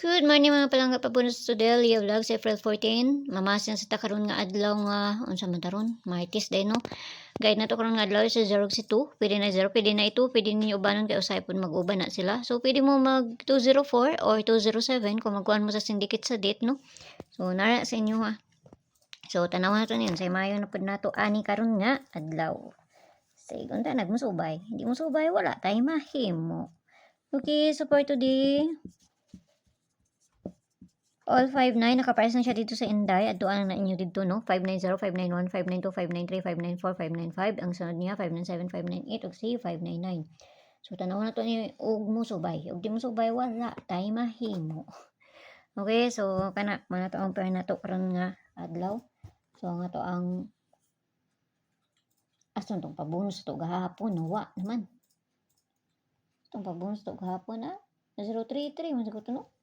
Good morning mga palangga, pabunos to Delia Vlogs, April 14. Mamasin sa takaron nga adlaw nga unsa man taron, Martes day no. Guide na to karon nga adlaw sa 0 si 2, pwede na 0, pwede na ito, pwede ninyo ubanon kay usay pud mag-uban na sila. So pwede mo mag 204 or 207 kung magkuhan mo sa syndicate sa date no. So nara sa inyo ha. So tanaw na to niyan, say mayo na pud nato ani karon nga adlaw. Say unta nagmusubay, hindi mo subay wala tay mahimo. Okay, so for today all 59 nakaprice na siya dito sa Inday. Adtuan na inyo dito no. 590, 591, 592, 593, 594, 595. Ang sunod niya 597, 598 ug si 599. So tanaw na to ni ug mo subay. Ug di mo subay wala tay mahimo. Okay, so kana man to ang pair na to karon nga adlaw. So nga to ang ason tong pabonus to gahapon wa naman. Tong pabonus to gahapon 033 man siguro to no.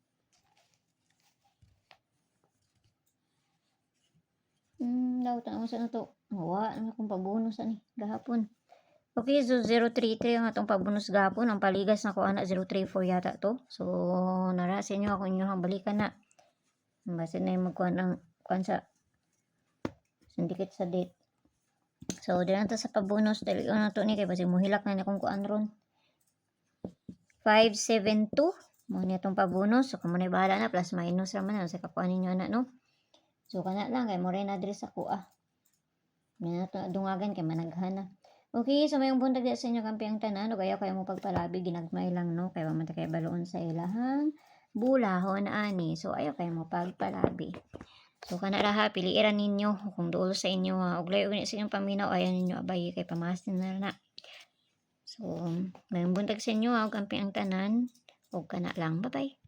Daw tanong sa na to. Wa na kung pabonus ani gahapon. Okay, so 033 ang atong pabonus gahapon. Ang paligas na ko ana 034 yata to. So nara sa inyo ako inyong balikan na. Basta na magkuha ng kuan sa syndicate sa date. So diyan ta sa pabonus dali na to ni kay basi mohilak na ni kung kuan ron. 572 mo ni atong pabonus. So kamo na bahala na plus minus ra man sa kakuan ninyo ana no. So kana lang kay mo rin address ako May dungagan kay managhana. Okay, so mayong buntag sa inyo kampiang tanan, ug ayaw kayo mo pagpalabi ginagmay lang no kay man ta kay baloon sa ilahang bulahon ani. So ayaw kayo mo pagpalabi. So kana ra ha piliiran ninyo kung duol sa inyo ug layo sa inyong paminaw ayan ninyo abay kay pamasin na. So mayong buntag sa inyo ug kampiang tanan ug kana lang. Bye-bye.